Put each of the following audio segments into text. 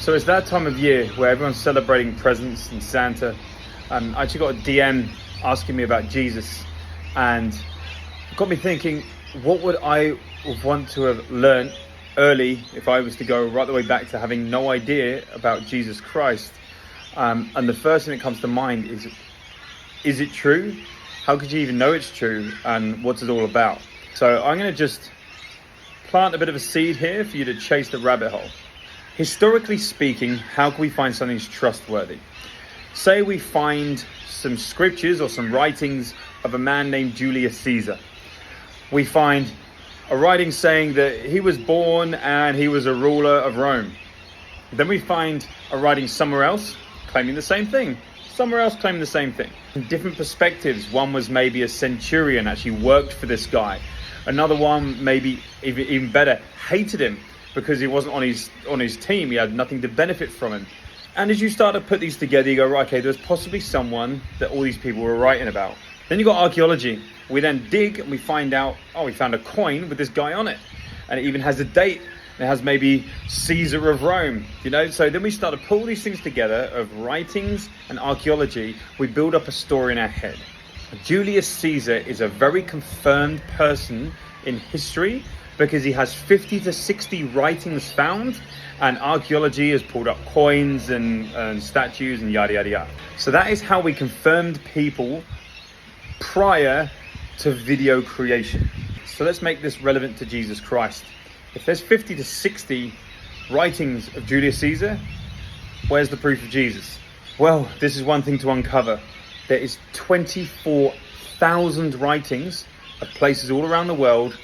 So it's that time of year where everyone's celebrating presents and Santa. I actually got a DM asking me about Jesus, and it got me thinking, what would I want to have learned early if I was to go right the way back to having no idea about Jesus Christ? And the first thing that comes to mind is it true? How could you even know it's true? And what's it all about? So I'm going to just plant a bit of a seed here for you to chase the rabbit hole. Historically speaking, how can we find something that's trustworthy? Say we find some scriptures or some writings of a man named Julius Caesar. We find a writing saying that he was born and he was a ruler of Rome. Then we find a writing somewhere else claiming the same thing. Somewhere else claiming the same thing. In different perspectives, one was maybe a centurion, actually worked for this guy. Another one, maybe even better, hated him because he wasn't on his team. He had nothing to benefit from him. And as you start to put these together, you go, right, okay, there's possibly someone that all these people were writing about. Then you got archaeology. We then dig and we find out, we found a coin with this guy on it. And it even has a date. It has maybe Caesar of Rome, So then we start to pull these things together of writings and archaeology. We build up a story in our head. Julius Caesar is a very confirmed person in history because he has 50 to 60 writings found, and archaeology has pulled up coins and statues and yada, yada, yada. So that is how we confirmed people prior to video creation. So let's make this relevant to Jesus Christ. If there's 50 to 60 writings of Julius Caesar, where's the proof of Jesus? Well, this is one thing to uncover. There is 24,000 writings of places all around the world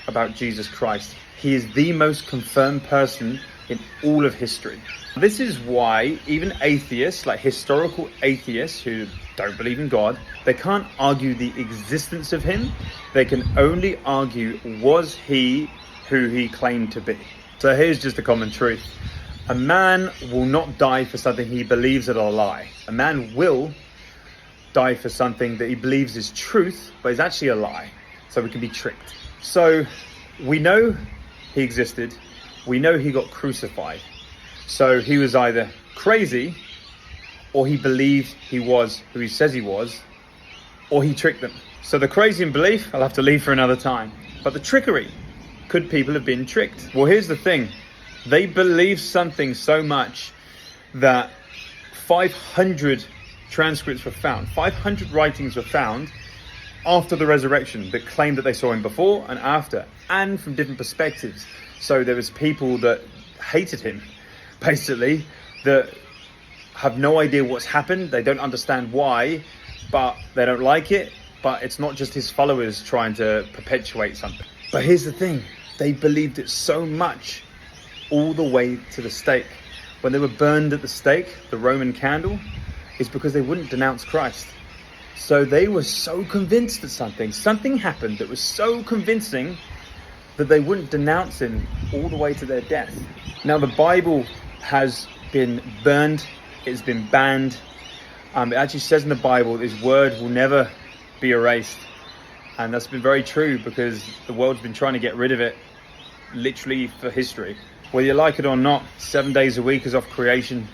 about Jesus Christ. He is the most confirmed person in all of history. This is why even atheists, like historical atheists who don't believe in God, they can't argue the existence of him. They can only argue, was he who he claimed to be? So here's just a common truth. A man will not die for something he believes is a lie. A man will die for something that he believes is truth, but is actually a lie. So we can be tricked. So we know he existed. We know he got crucified. So he was either crazy, or he believed he was who he says he was, or he tricked them. So the crazy in belief, I'll have to leave for another time. But the trickery, could people have been tricked? Well, here's the thing. They believed something so much that 500 transcripts were found. 500 writings were found after the resurrection that claimed that they saw him before and after, and from different perspectives. So there was people that hated him, basically, that have no idea what's happened. They don't understand why, but they don't like it. But it's not just his followers trying to perpetuate something. But here's the thing. They believed it so much all the way to the stake. When they were burned at the stake, the Roman candle, is because they wouldn't denounce Christ. So they were so convinced that something happened that was so convincing that they wouldn't denounce him all the way to their death. Now the Bible has been burned, it's been banned. It actually says in the Bible that his word will never be erased. And that's been very true because the world's been trying to get rid of it literally for history. Whether you like it or not, 7 days a week is off creation.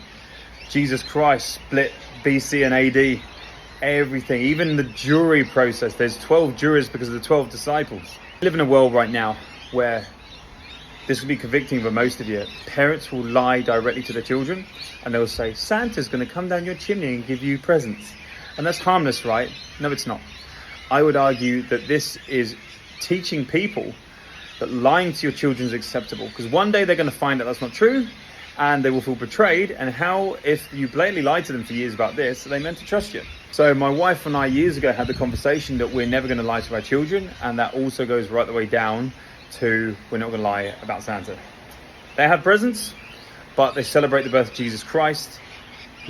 Jesus Christ split BC and AD. Everything, even the jury process. There's 12 jurors because of the 12 disciples. We live in a world right now where this will be convicting for most of you. Parents will lie directly to their children and they'll say, Santa's going to come down your chimney and give you presents. And that's harmless, right? No, it's not. I would argue that this is teaching people that lying to your children is acceptable, because one day they're going to find out that's not true and they will feel betrayed. And how, if you blatantly lied to them for years about this, are they meant to trust you? So my wife and I years ago had the conversation that we're never going to lie to our children, and that also goes right the way down to we're not going to lie about Santa. They have presents, but they celebrate the birth of Jesus Christ,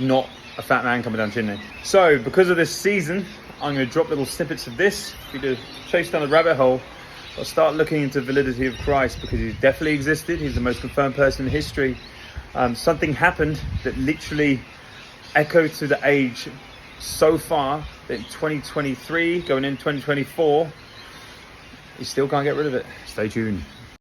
not a fat man coming down chimney. So because of this season, I'm going to drop little snippets of this for you to chase down the rabbit hole. I'll start looking into the validity of Christ, because he's definitely existed. He's the most confirmed person in history. Something happened that literally echoed through the age so far that in 2023, going into 2024, you still can't get rid of it. Stay tuned.